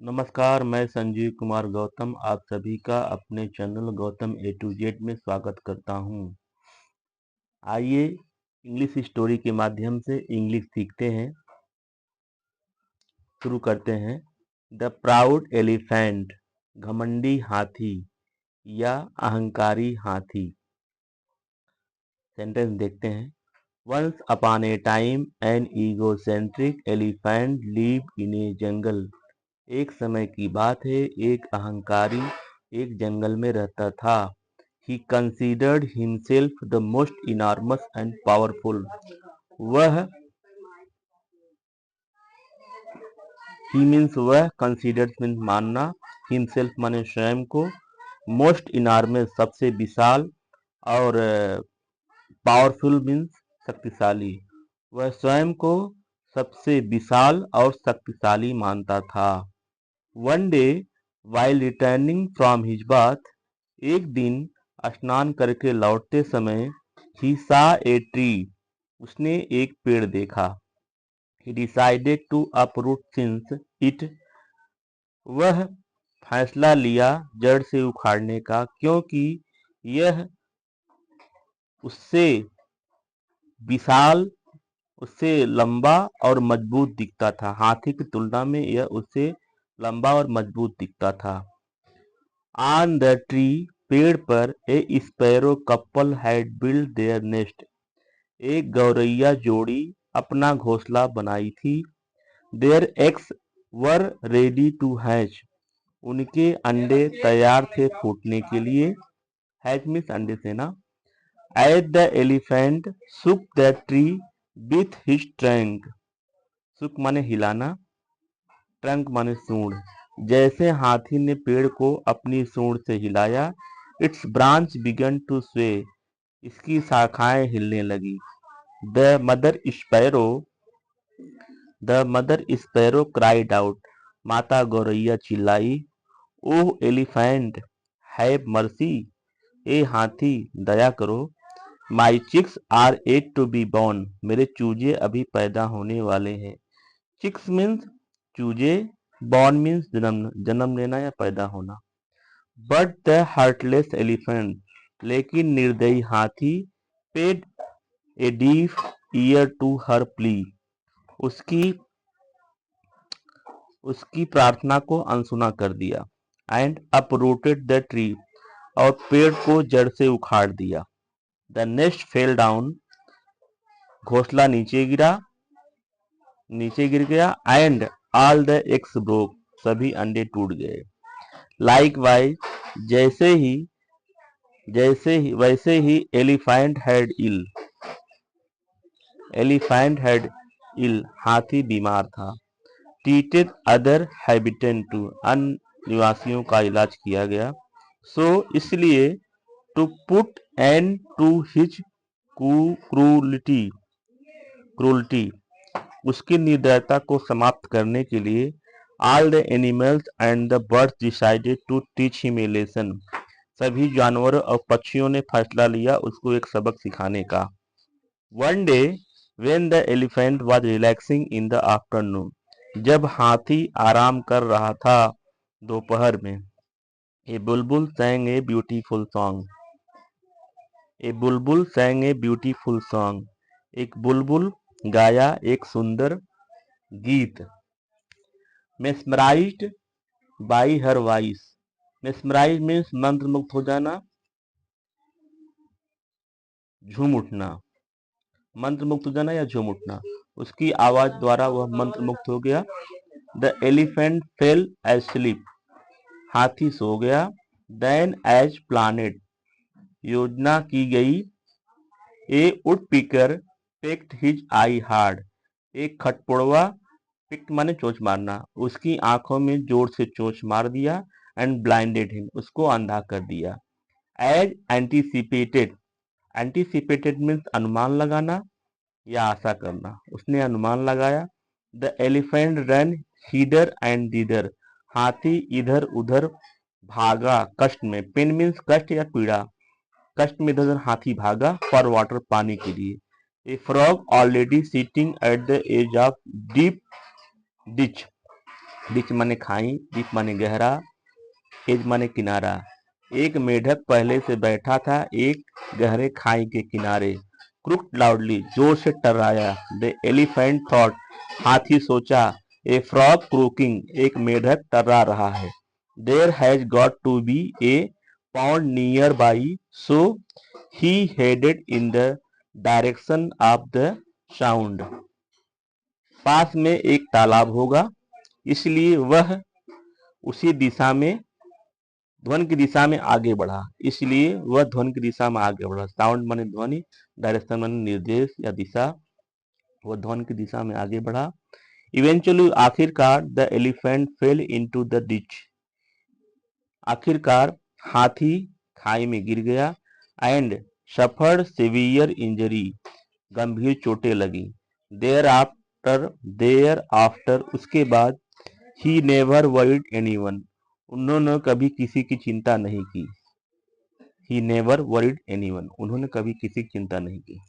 नमस्कार, मैं संजीव कुमार गौतम आप सभी का अपने channel Gautam A to Z में स्वागत करता हूं। आइए इंग्लिश स्टोरी के माध्यम से इंग्लिश सीखते हैं। शुरू करते हैं। द प्राउड एलिफेंट, घमंडी हाथी या अहंकारी हाथी। सेंटेंस देखते हैं। Once upon a time an egocentric elephant live in a jungle. एक समय की बात है, एक अहंकारी एक जंगल में रहता था। He considered himself the most enormous and powerful. वह he means वह, considered means मानना, himself माने स्वयं को, most enormous सबसे विशाल, और powerful means शक्तिशाली। वह स्वयं को सबसे विशाल और शक्तिशाली मानता था। One day, while returning from his bath, एक दिन स्नान करके लौटते समय, he saw a tree, उसने एक पेड़ देखा। He decided to uproot since it, वह फैसला लिया जड़ से उखाड़ने का, क्योंकि यह उससे विशाल, उससे लंबा और मजबूत दिखता था। हाथी की तुलना में यह उससे लंबा और मजबूत दिखता था। ऑन द ट्री, पेड़ पर, a sparrow couple had build their nest, एक गौरैया जोड़ी अपना घोंसला बनाई थी। Their eggs were ready to hatch, उनके अंडे तैयार थे फूटने के लिए। हैच मीन्स अंडे से ना। As the elephant shook the tree with his trunk, shook माने हिलाना, ट्रंक माने सूंड। जैसे हाथी ने पेड़ को अपनी सूंड से हिलाया, इट्स ब्रांच बिगन टू स्वे, इसकी शाखाएं हिलने लगी। The mother sparrow cried out, माता गौरैया चिल्लाई। ओह एलिफेंट हैव मर्सी, ए हाथी दया करो। My chicks are at to be born, मेरे चूजे अभी पैदा होने वाले हैं। चिक्स मीन्स चूजे, बॉर्न मीन्स जन्म लेना या पैदा होना। बट द हार्टलेस एलिफेंट, लेकिन निर्दयी हाथी, paid a deaf ear to her plea, उसकी प्रार्थना को अनसुना कर दिया। एंड अपरूटेड द ट्री, और पेड़ को जड़ से उखाड़ दिया। द नेस्ट फेल डाउन, घोंसला नीचे गिर गया। And all the eggs broke, सभी अंडे टूट गए। लाइकवाइज, वैसे ही एलिफेंट हैड इल, हाथी बीमार था। ट्रीटेड अदर हैबिटेंट टू, अन्य निवासियों का इलाज किया गया। सो इसलिए, to put end to his cruelty, उसकी निर्दयता को समाप्त करने के लिए, all the animals and the birds decided to teach him a lesson, सभी जानवरों और पक्षियों ने फैसला लिया उसको एक सबक सिखाने का। One day when the elephant was relaxing in the afternoon, जब हाथी आराम कर रहा था दोपहर में, ए बुलबुल sang a beautiful song, एक बुलबुल गाया एक सुंदर गीत। Mesmerised by her voice, mesmerise means मंत्रमुग्ध हो जाना, झूम उठना, मंत्रमुग्ध हो जाना या झूम उठना, उसकी आवाज द्वारा वह मंत्रमुग्ध हो गया। द एलिफेंट फेल एस्लीप, हाथी सो गया। देन एज प्लानेड, योजना की गई। ए वुडपीकर पेक्ड हिज आई हार्ड, एक खटपुड़वा, पिक्ट माने चोंच मारना, उसकी आंखों में जोर से चोंच मार दिया। एंड ब्लाइंडेड हिम, उसको अंधा कर दिया। एज एंटीसिपेटेड मीन्स अनुमान लगाना या आशा करना, उसने अनुमान लगाया। The elephant run hither and thither, हाथी इधर उधर भागा कष्ट में। पेन मीन्स कष्ट या पीड़ा, कष्ट में इधर उधर हाथी भागा। फॉर वाटर, पानी के लिए। A frog already sitting at the edge of deep ditch, ditch माने खाई, डीप माने गहरा, एज माने किनारा। एक मेढक पहले से बैठा था एक गहरे खाई के किनारे। क्रुक्ड लाउडली, जोर से टर्राया। द एलिफेंट थॉट, हाथी सोचा। ए फ्रॉग क्रूकिंग, एक मेढक टर्रा रहा है। There has got to be a pond nearby, so he headed in the direction of the sound. पास में एक तालाब होगा, इसलिए वह उसी दिशा में ध्वनि की दिशा में आगे बढ़ा। इसलिए वह ध्वनि की दिशा में आगे बढ़ा। साउंड माने ध्वनि, डायरेक्शन माने निर्देश या दिशा। वह ध्वनि की दिशा में आगे बढ़ा। इवेंचुअली, आखिरकार, the elephant fail into the ditch. आखिरकार हाथी खाई में गिर गया। एंड सफर्ड सीवियर इंजरी, गंभीर चोटें लगी। देयर आफ्टर, उसके बाद। ही नेवर वरीड एनीवन, उन्होंने कभी किसी की चिंता नहीं की। ही नेवर वरीड एनीवन, उन्होंने कभी किसी की चिंता नहीं की।